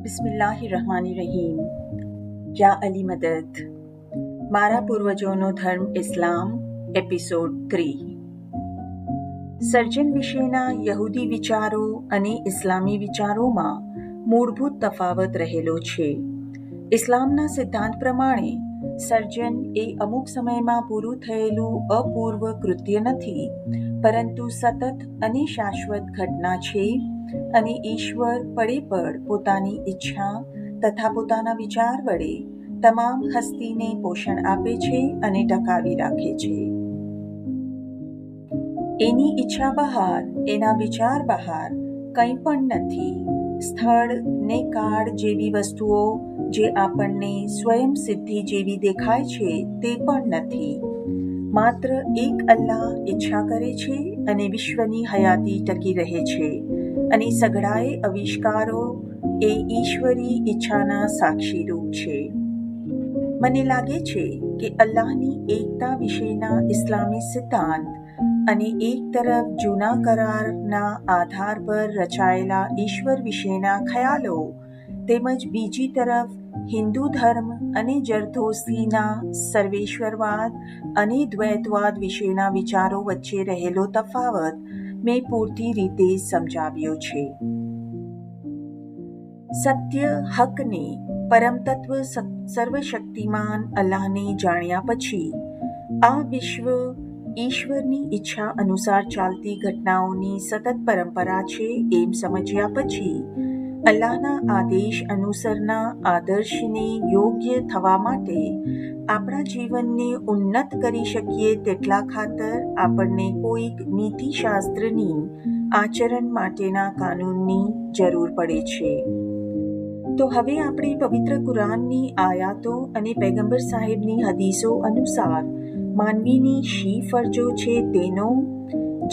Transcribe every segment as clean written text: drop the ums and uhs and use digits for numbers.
બિસ્મિલ્લાહિર્રહમાનિર્રહીમ. યા અલી મદદ. મારા પૂર્વજોનો ધર્મ ઇસ્લામ, એપિસોડ 3. સર્જન વિશેના યહૂદી વિચારો અને ઇસ્લામી વિચારોમાં મૂળભૂત તફાવત રહેલો છે. ઇસ્લામના સિદ્ધાંત પ્રમાણે સર્જન એ અમુક સમયમાં પૂરું થયેલું અપૂર્વ કૃત્ય નથી, પરંતુ સતત અને શાશ્વત ઘટના છે અને ઈશ્વર પળેપળ પોતાની ઈચ્છા તથા પોતાના વિચાર વડે તમામ હસ્તીને પોષણ આપે છે અને ટકાવી રાખે છે. એની ઈચ્છા બહાર, એના વિચાર બહાર કંઈ પણ નથી. સ્થળ ને કાળ જેવી વસ્તુઓ જે આપણને સ્વયં સિદ્ધિ જેવી દેખાય છે તે પણ નથી. માત્ર એક અલ્લાહ ઈચ્છા કરે છે અને વિશ્વની હયાતી ટકી રહે છે, અને સઘળાએ આવિષ્કારો એ ઈશ્વરી ઈચ્છાના સાક્ષીરૂપ છે. મને લાગે છે કે અલ્લાહની એકતા વિશેના ઇસ્લામી સિદ્ધાંત અને એક તરફ જૂના કરારના આધાર પર રચાયેલા ઈશ્વર વિશેના ખ્યાલો તેમજ બીજી તરફ હિન્દુ ધર્મ અને જરદોસ્તીના સર્વેશ્વરવાદ અને દ્વૈતવાદ વિશેના વિચારો વચ્ચે રહેલો તફાવત મેં પૂરતી રીતે સમજાવ્યો છે. સત્ય હકને પરમતત્વ સર્વશક્તિમાન અલ્લાહને જાણ્યા પછી આ વિશ્વ ઈશ્વરની ઈચ્છા અનુસાર ચાલતી ઘટનાઓની સતત પરંપરા છે એમ સમજ્યા પછી અલ્લાહના આદેશ અનુસારના આદર્શને યોગ્ય થવા માટે આપણા જીવનને ઉન્નત કરી શકીએ તેટલા ખાતર આપણને કોઈક નીતિશાસ્ત્રની આચરણ માટેના કાનૂનની જરૂર પડે છે. તો હવે આપણે પવિત્ર કુરાનની આયાતો અને પૈગંબર સાહેબની હદીસો અનુસાર માનવીની શી ફરજો છે તેનો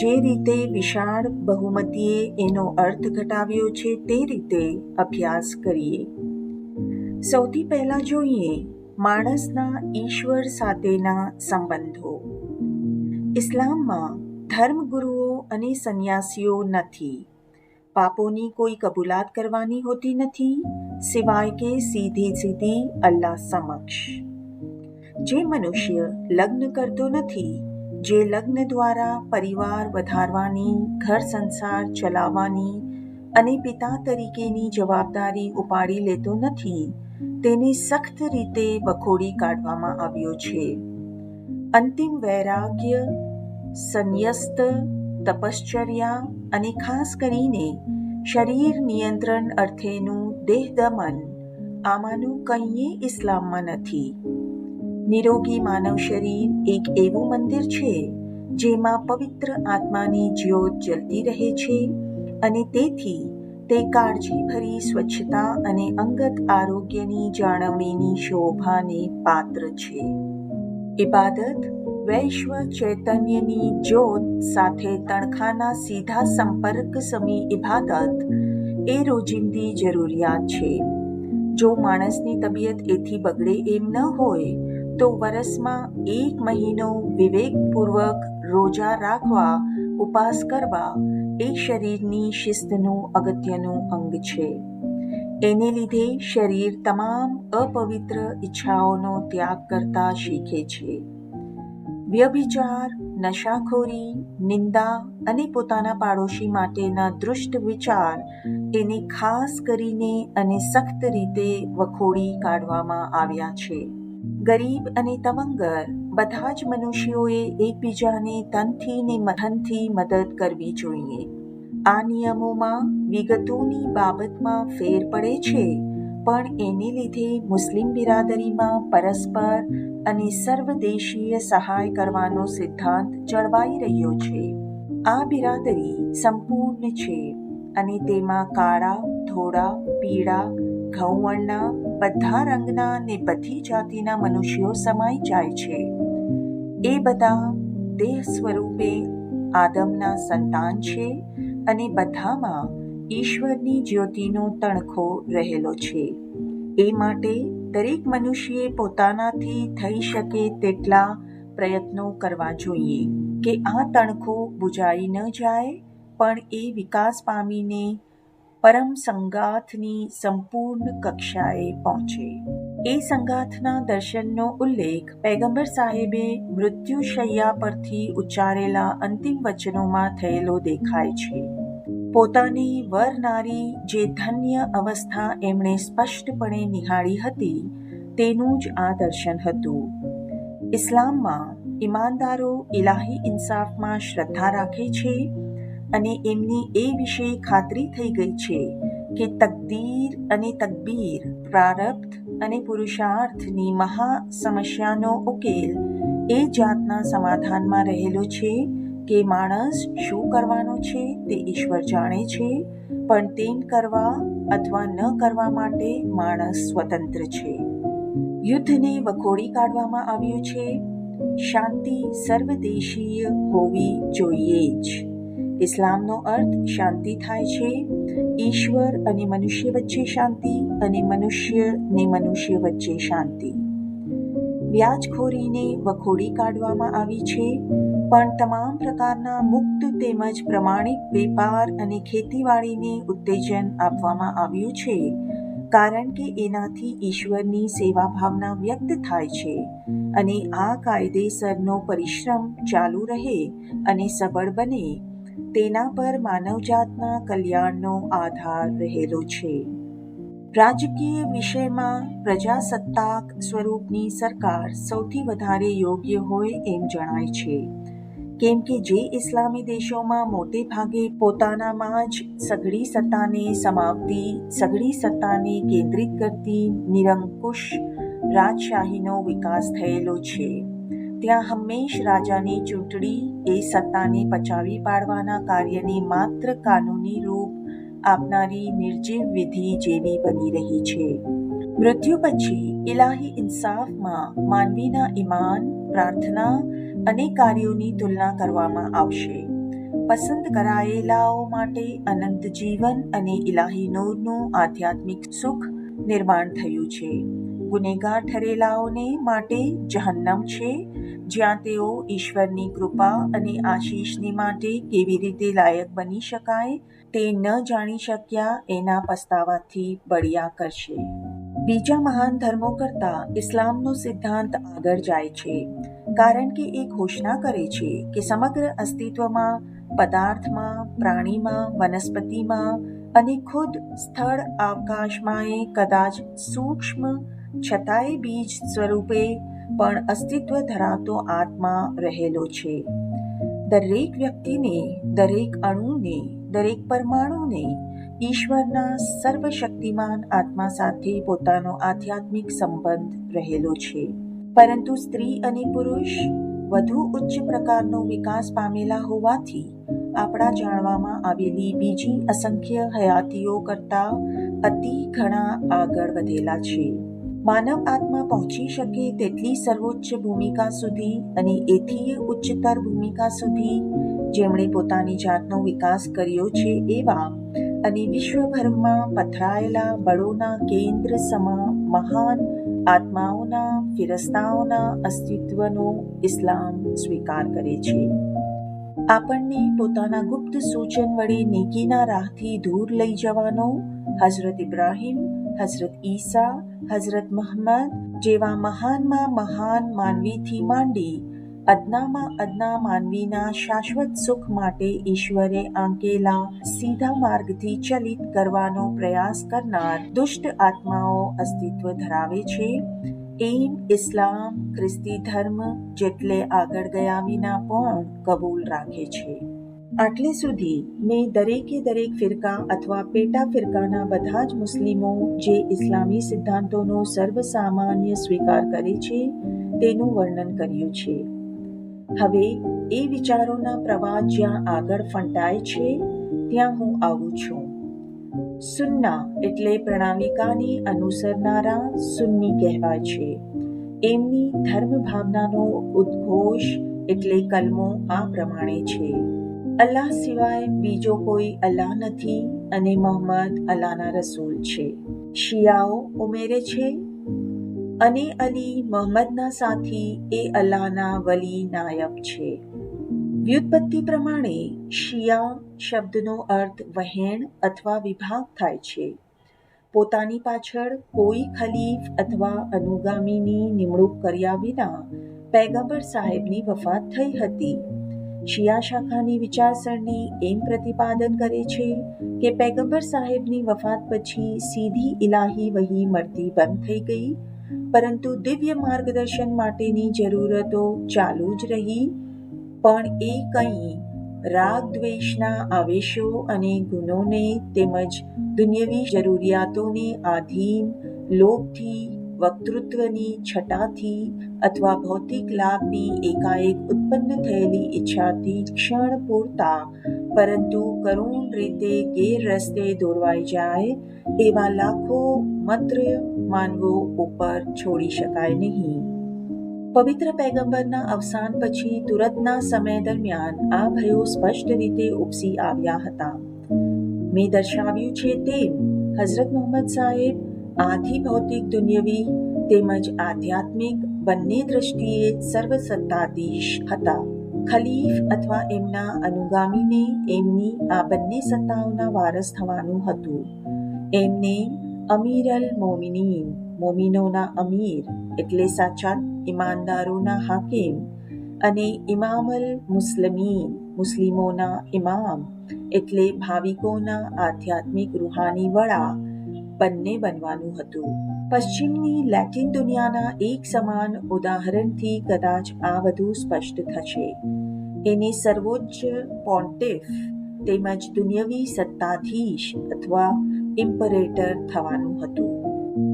જે રીતે વિશાળ બહુમતીએ એનો અર્થ ઘટાવ્યો છે તે રીતે અભ્યાસ કરીએ. સૌથી પહેલા જોઈએ માણસના ઈશ્વર સાથેના સંબંધો. ઇસ્લામમાં ધર્મગુરુઓ અને સંન્યાસીઓ નથી. પાપોની કોઈ કબૂલાત કરવાની હોતી નથી, સિવાય કે સીધી અલ્લાહ સમક્ષ. જે મનુષ્ય લગ્ન કરતો નથી, જે લગ્ન દ્વારા પરિવાર વધારવાની, ઘર સંસાર ચલાવવાની અને પિતા તરીકેની જવાબદારી ઉપાડી લેતો નથી, તેને સખ્ત રીતે વખોડી કાઢવામાં આવ્યો છે. અંતિમ વૈરાગ્ય, સંન્યસ્ત, તપશ્ચર્યા અને ખાસ કરીને શરીર નિયંત્રણ અર્થેનું દેહદમન, આમાંનું કંઈએ ઇસ્લામમાં નથી. નિરોગી માનવ શરીર એક એવું મંદિર છે જેમાં પવિત્ર આત્માની જ્યોત જલતી રહે છે અને તેથી તે કાળજીભરી સ્વચ્છતા અને અંગત આરોગ્યની જાળવણીની શોભાને પાત્ર છે. ઇબાદત વૈશ્વ ચૈતન્યની જ્યોત સાથે તણખાના સીધા સંપર્ક સમી ઇબાદત એ રોજિંદી જરૂરિયાત છે. જો માણસની તબિયત એથી બગડે એમ ન હોય તો વરસમાં 1 મહિનો વિવેકપૂર્વક રોજા રાખવા, ઉપવાસ કરવા એ શરીરની શિસ્તનું અગત્યનું અંગ છે. એને લીધે શરીર તમામ અપવિત્ર ઈચ્છાઓનો ત્યાગ કરતા શીખે છે. વ્યભિચાર, નશાખોરી, નિંદા અને પોતાના પાડોશી માટેના દુષ્ટ વિચાર એને ખાસ કરીને અને સખ્ત રીતે વખોડી કાઢવામાં આવ્યા છે. ગરીબ અને તવંગર બધા જ મનુષ્યોએ એકબીજાને તનથી ને ધનથી મદદ કરવી જોઈએ. આ નિયમોમાં વિગતોની બાબતમાં ફેર પડે છે, પણ એને લીધે મુસ્લિમ બિરાદરીમાં પરસ્પર અને સર્વદેશીય સહાય કરવાનો સિદ્ધાંત જળવાઈ રહ્યો છે. આ બિરાદરી સંપૂર્ણ છે અને તેમાં કાળા, ધોળા, પીળા, ઘઉં વર્ણના, બધા રંગના ને બધી જાતિના મનુષ્યો સમાઈ જાય છે. એ બધા દેહ સ્વરૂપે આદમના સંતાન છે અને બધામાં ઈશ્વરની જ્યોતિનો તણખો રહેલો છે. એ માટે દરેક મનુષ્યએ પોતાનાથી થઈ શકે તેટલા પ્રયત્નો કરવા જોઈએ કે આ તણખો બુઝાઈ ન જાય, પણ એ વિકાસ પામીને પરમ સંગાથની સંપૂર્ણ કક્ષાએ પહોંચે. એ સંગાથના દર્શનનો ઉલ્લેખ પૈગંબર સાહેબે મૃત્યુશૈયા પરથી ઉચ્ચારેલા અંતિમ વચનોમાં થયેલો દેખાય છે. પોતાની વરનારી જે ધન્ય અવસ્થા એમણે સ્પષ્ટપણે નિહાળી હતી તેનું જ આ દર્શન હતું. ઇસ્લામમાં ઈમાનદારો ઇલાહી ઇન્સાફમાં શ્રદ્ધા રાખે છે અને એમની એ વિશે ખાતરી થઈ ગઈ છે કે તકદીર અને તકબીર, પ્રારબ્ધ અને પુરુષાર્થની મહા સમસ્યાનો ઉકેલ એ જાતના સમાધાનમાં રહેલો છે કે માણસ શું કરવાનો છે તે ઈશ્વર જાણે છે, પણ તેમ કરવા અથવા ન કરવા માટે માણસ સ્વતંત્ર છે. યુદ્ધને વખોડી કાઢવામાં આવ્યું છે. શાંતિ સર્વદેશીય હોવી જોઈએ જ. ઇસ્લામનો અર્થ શાંતિ થાય છે. ઈશ્વર અને મનુષ્ય વચ્ચે શાંતિ અને મનુષ્ય ને મનુષ્ય વચ્ચે શાંતિ. વ્યાજખોરીને વખોડી કાઢવામાં આવી છે, પણ તમામ પ્રકારના મુક્ત તેમજ પ્રમાણિક વેપાર અને ખેતીવાડીને ઉત્તેજન આપવામાં આવ્યું છે, કારણ કે એનાથી ઈશ્વરની સેવા ભાવના વ્યક્ત થાય છે અને આ કાયદેસરનો પરિશ્રમ ચાલુ રહે અને સબળ બને તેના પર માનવજાતના કલ્યાણનો આધાર રહેલો છે. રાજકીય વિષયમાં પ્રજાસત્તાક સ્વરૂપની સરકાર સૌથી વધારે યોગ્ય હોય એમ જણાય છે, કેમ કે જે ઇસ્લામી દેશોમાં મોટે ભાગે પોતાનામાં જ સઘળી સત્તાને સમાવતી, સઘળી સત્તાને કેન્દ્રિત કરતી નિરંકુશ રાજશાહીનો વિકાસ થયેલો છે, ત્યાં હંમેશ રાજાની ચૂંટણી એ સત્તાને પચાવી પાડવાના કાર્યની માત્ર કાનૂની રૂપ આપનારી નિર્જીવ વિધિ જેવી બની રહી છે. મૃત્યુ પછી ઇલાહી ઇન્સાફમાં માનવીના ઈમાન, પ્રાર્થના અને કાર્યોની તુલના કરવામાં આવશે. પસંદ કરાયેલાઓ માટે અનંત જીવન અને ઇલાહી નૂરનું આધ્યાત્મિક સુખ નિર્માણ થયું છે. ગુનેગાર ઠરેલાઓને માટે જહન્નમ છે, જ્યાં તેઓ ઈશ્વરની કૃપા અને આશીષની માટે કેવી રીતે લાયક બની શકાય તે ન જાણી શક્યા એના પસ્તાવાથી બળ્યા કરશે. બીજા મહાન ધર્મો કરતાં ઇસ્લામનો સિદ્ધાંત આગળ જાય છે, કારણ કે એ ઘોષણા કરે છે કે સમગ્ર અસ્તિત્વમાં, પદાર્થમાં, પ્રાણીમાં, વનસ્પતિમાં અને ખુદ સ્થળ અવકાશમાં એ કદાચ સૂક્ષ્મ છતાંય બીજ સ્વરૂપે પણ અસ્તિત્વ ધરાવતો આત્મા રહેલો છે. દરેક વ્યક્તિને, દરેક અણુને, દરેક પરમાણુને ઈશ્વરના સર્વશક્તિમાન આત્મા સાથે પોતાનો આધ્યાત્મિક સંબંધ રહેલો છે. પરંતુ સ્ત્રી અને પુરુષ વધુ ઉચ્ચ પ્રકારનો વિકાસ પામેલા હોવાથી આપણા જાણવામાં આવેલી બીજી અસંખ્ય હયાતીઓ કરતાં અતિ ઘણા આગળ વધેલા છે. માનવ આત્મા પહોંચી શકે તેટલી સર્વોચ્ચ ભૂમિકા સુધી અને એથી ઉચ્ચતર ભૂમિકા સુધી જેમણે પોતાની જાતનો વિકાસ કર્યો છે એવા અને વિશ્વભરમાં પથરાયેલા બળોના કેન્દ્ર સમા મહાન આત્માઓના, ફિરસ્તાઓના અસ્તિત્વનો ઇસ્લામ સ્વીકાર કરે છે. આપણને પોતાના ગુપ્ત સૂચન વડે નેકીના રાહથી દૂર લઈ જવાનો હઝરત ઇબ્રાહિમ, હઝરત ઈસા, હઝરત મુહમ્મદ જેવા મહાનમાં મહાન માનવીથી માંડી અદનામાં અદના માનવીના શાશ્વત સુખ માટે ઈશ્વરે આંકેલા સીધા માર્ગથી ચલિત કરવાનો પ્રયાસ કરનાર દુષ્ટ આત્માઓ અસ્તિત્વ ધરાવે છે, એમ ઇસ્લામ ખ્રિસ્તી ધર્મ જેટલે આગળ ગયા વિના પણ કબૂલ રાખે છે. આટલે સુધી મેં દરેકે દરેક ફિરકા અથવા પેટા ફિરકાના બધા જ મુસ્લિમો જે ઇસ્લામી સિદ્ધાંતોનો સર્વસામાન્ય સ્વીકાર કરે છે તેનું વર્ણન કર્યું છે. હવે એ વિચારોના પ્રવાહ જ્યાં આગળ ફંટાય છે ત્યાં હું આવું છું. સુન્ના એટલે પ્રણાલિકાને અનુસરનારા સુન્ની કહેવાય છે. એમની ધર્મ ભાવનાનો ઉદ્ઘોષ એટલે કલમો આ પ્રમાણે છે: અલ્લાહ સિવાય બીજો કોઈ અલ્લાહ નથી અને મોહમ્મદ અલ્લાહના રસૂલ છે. શિયાઓ ઉમેરે છે, અને અલી મોહમ્મદના સાથી એ અલ્લાહના વલી નાયબ છે. વ્યુત્પત્તિ પ્રમાણે શિયા શબ્દનો અર્થ વહેણ અથવા વિભાગ થાય છે. પોતાની પાછળ કોઈ ખલીફ અથવા અનુગામીની નિમણૂક કર્યા વિના પૈગંબર સાહેબની વફાત થઈ હતી. શિયા શાખાની વિચારસરણી એમ પ્રતિપાદન કરે છે કે પૈગંબર સાહેબની વફાત પછી સીધી ઇલાહી વહી મળતી બંધ થઈ ગઈ, પરંતુ દિવ્ય માર્ગદર્શન માટેની જરૂરતો ચાલુ જ રહી. પણ એ કંઈ રાગ દ્વેષના આવેશો અને ગુણોને તેમજ દુન્યવી જરૂરિયાતોને આધીન લોભથી, વક્તૃત્વની છટાથી અથવા ભૌતિક લાભની એકાએક ઉત્પન્ન થયેલી ઈચ્છાથી ક્ષણ પૂરતા પરંતુ કરુણ રીતે ગેરરસ્તે દોરવાઈ જાય એવા લાખો માત્ર માનવો ઉપર છોડી શકાય નહીં. પવિત્ર પૈગંબરના અવસાન પછી તુરતના સમય દરમિયાન આ ભયો સ્પષ્ટ રીતે ઉપસી આવ્યા હતા. મેં દર્શાવ્યું છે તેમ હઝરત મુહમ્મદ સાહેબ આથી ભૌતિક દુન્યવી તેમજ આધ્યાત્મિક બંને દ્રષ્ટિએ સર્વસત્તાધીશ હતા. ખલીફ અથવા એમના અનુગામીને એમની આ બંને સત્તાઓના વારસ થવાનું હતું. એમને અમીર અલ મોમિનીન, મોમિનોના અમીર એટલે સાચા ઈમાનદારોના હાકિમ, અને ઇમામ અલ મુસ્લિમીન, મુસ્લિમોના ઇમામ એટલે ભાવિકોના આધ્યાત્મિક રૂહાની વડા બંને બનવાનું હતું. પશ્ચિમની લેટિન દુનિયાના એક સમાન ઉદાહરણથી કદાચ આ વધુ સ્પષ્ટ થશે. એને સર્વોચ્ચ પોન્ટિફ તેમજ દુન્યવી સત્તાધીશ અથવા ઇમ્પરેટર થવાનું હતું.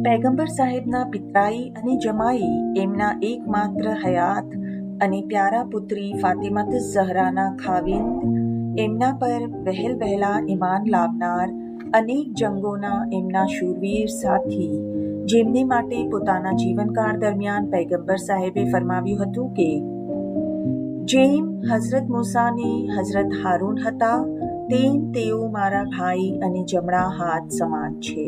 પૈગંબર સાહેબના પિતરાઈ અને જમાઈ એમના એકમાત્ર હયાત અને પ્યારા પુત્રી ફાતિમત ઝહરાના ખાવિંદ, એમના પર વહેલ વહેલા ઈમાન લાવનાર, અનેક જંગોના એમના શૂરવીર સાથી, જેમને માટે પોતાના જીવનકાળ દરમિયાન પૈગંબર સાહેબે ફરમાવ્યું હતું કે જેમ હઝરત મૂસાને હઝરત હારૂન હતા તેમ તેઓ મારા ભાઈ અને જમણા હાથ સમાન છે.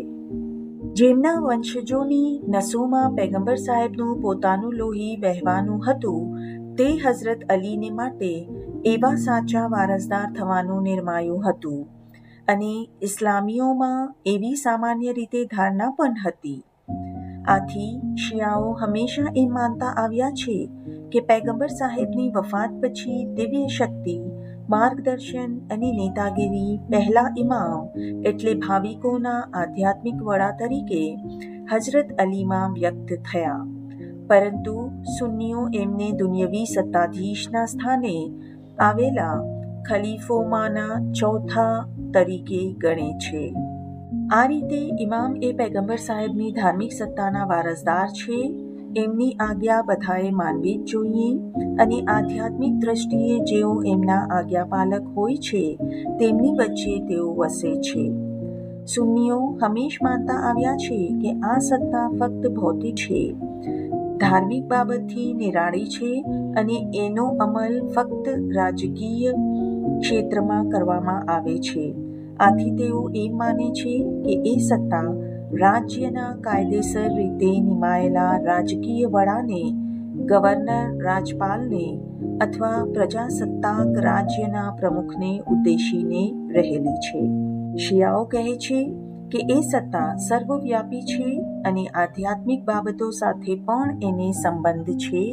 જેમના વંશજોની નસોમાં પૈગંબર સાહેબનું પોતાનું લોહી વહેવાનું હતું, તે હઝરત અલીને માટે એવા સાચા વારસદાર થવાનું નિર્માયું હતું. અને ઇસ્લામીઓમાં એવી સામાન્ય રીતે ધારણા પણ હતી. આથી શિયાઓ હંમેશા એમ માનતા આવ્યા છે કે પૈગંબર સાહેબની વફાત પછી દિવ્ય શક્તિ, માર્ગદર્શન અને નેતાગીરી પહેલા ઇમામ એટલે ભાવિકોના આધ્યાત્મિક વડા તરીકે હઝરત અલીમાં વ્યક્ત થયા. પરંતુ સુન્નીઓ એમને દુન્યવી સત્તાધીશના સ્થાને આવેલા ખલીફોમાંના ચોથા તરીકે ગણે છે. આ રીતે ઇમામ એ પૈગંબર સાહેબની ધાર્મિક સત્તાના વારસદાર છે. એમની આજ્ઞા બધાએ માનવી જ જોઈએ અને આધ્યાત્મિક દ્રષ્ટિએ જેઓ એમના આજ્ઞાપાલક હોય છે તેમની વચ્ચે તેઓ વસે છે. સુન્નીઓ હંમેશ માનતા આવ્યા છે કે આ સત્તા ફક્ત ભૌતિક છે, ધાર્મિક બાબતથી નિરાળી છે અને એનો અમલ ફક્ત રાજકીય ક્ષેત્રમાં કરવામાં આવે છે. આથી તેઓ એમ માને છે કે એ સત્તા રાજ્યના કાયદેસર રીતે નિમાયેલા રાજકીય વડાને, ગવર્નર રાજપાલને અથવા પ્રજાસત્તાક રાજ્યના પ્રમુખને ઉદ્દેશીને રહેલી છે. શિયાઓ કહે છે કે એ સત્તા સર્વવ્યાપી છે અને આધ્યાત્મિક બાબતો સાથે પણ એને સંબંધ છે.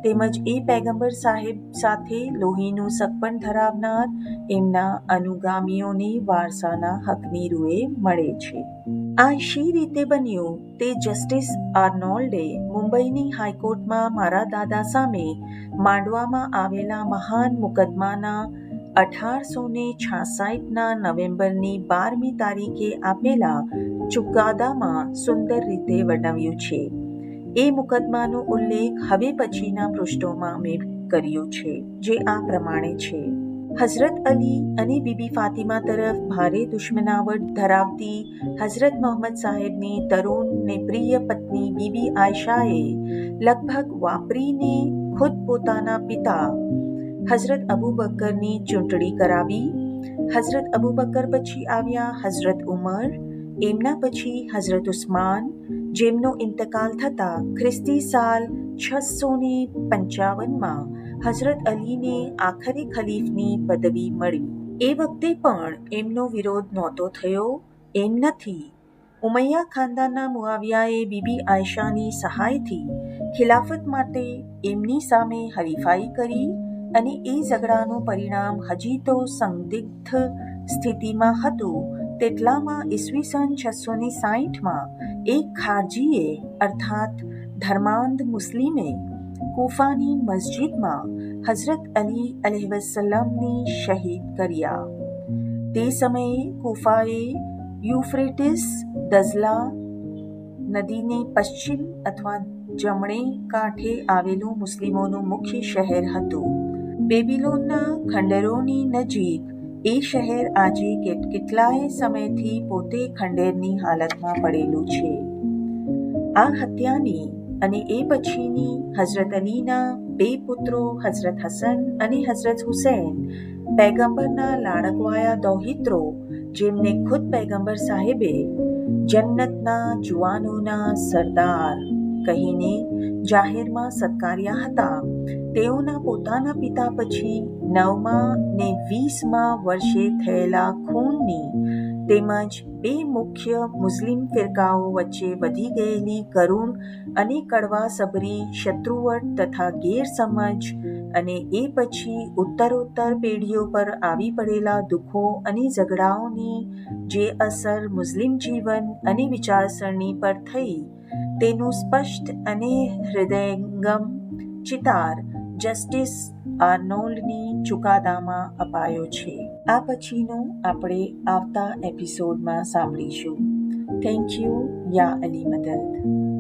તેમજ એ પૈગંબર સાહેબ સાથે લોહીનું સગપણ ધરાવનાર એમના અનુગામીઓને વારસાના હકની રૂએ મળે છે. આ શી રીતે બન્યું તે જસ્ટિસ આર્નોલ્ડે મુંબઈની હાઈકોર્ટમાં મારા દાદા સામે માંડવામાં આવેલા મહાન મુકદ્દમાના 1866ના નવેમ્બરની 12મી તારીખે આપેલા ચુકાદામાં સુંદર રીતે વર્ણવ્યું છે. એ મુકદ્દમાનો ઉલ્લેખ હવે પછીના પૃષ્ઠોમાં મેં કર્યો છે, જે આ પ્રમાણે છે. હઝરત અલી અને બીબી ફાતિમા તરફ ભારે દુશ્મનાવટ ધરાવતી હઝરત મોહમ્મદ સાહેબની તરુણ ને પ્રિય પત્ની બીબી આયશાએ લગભગ વાપરીને ખુદ પોતાના પિતા હઝરત અબૂબકરની ચૂંટણી કરાવી. હઝરત અબૂબકર પછી આવ્યા હઝરત ઉમર, એમના પછી હઝરત ઉસ્માન, જેમનો ઇન્તકાલ થતાં ખ્રિસ્તી સાલ 655માં હઝરત અલીને આખરે ખલીફની પદવી મળી. એ વખતે પણ એમનો વિરોધ નહોતો થયો એમ નથી. ઉમૈયા ખાનદાનના મુઆવિયાએ બીબી આયશાની સહાયથી ખિલાફત માટે એમની સામે હરીફાઈ કરી અને એ ઝઘડાનું પરિણામ હજી તો સંદિગ્ધ સ્થિતિમાં હતું તેટલામાં ઈસવીસન 660માં એક ખારજીએ અર્થાત ધર્માંધ મુસ્લિમે કૂફાની મસ્જિદમાં હઝરત અલી અલૈહિસ્સલામને શહીદ કર્યા. તે સમયે કૂફાએ યુફ્રેટિસ દઝલા નદીને પશ્ચિમ અથવા જમણે કાંઠે આવેલું મુસ્લિમોનું મુખ્ય શહેર હતું. બેબીલોનના ખંડેરોની નજીક એ શહેર આજે કેટલાય સમયથી પોતે ખંડેરની હાલતમાં પડેલું છે. આ હત્યાની અને એ પછીની હઝરત અલીના બે પુત્રો હઝરત હસન અને હઝરત હુસૈન પૈગંબરના લાડકવાયા દૌહિત્રો જેમને ખુદ પૈગંબર સાહેબે જન્નતના જુવાનોના સરદાર કહીને જાહેરમાં સત્કાર્યા હતા, તેઓના પોતાના પિતા પછી 9મા ને 20મા વર્ષે થયેલા ખૂનની તેમજ બે મુખ્ય મુસ્લિમ ફિરકાઓ વચ્ચે વધી ગયેલી કરુણ અને કડવાસબરી શત્રુવટ તથા ગેરસમજ અને એ પછી ઉત્તરોત્તર પેઢીઓ પર આવી પડેલા દુઃખો અને ઝઘડાઓની જે અસર મુસ્લિમ જીવન અને વિચારસરણી પર થઈ તેનું સ્પષ્ટ અને હૃદયંગમ ચિતાર જસ્ટિસ આર્નોલ્ડની ચુકાદામાં અપાયો છે. આ પછીનું આપણે આવતા એપિસોડમાં સાંભળીશું. Thank you. યા અલી મદદ.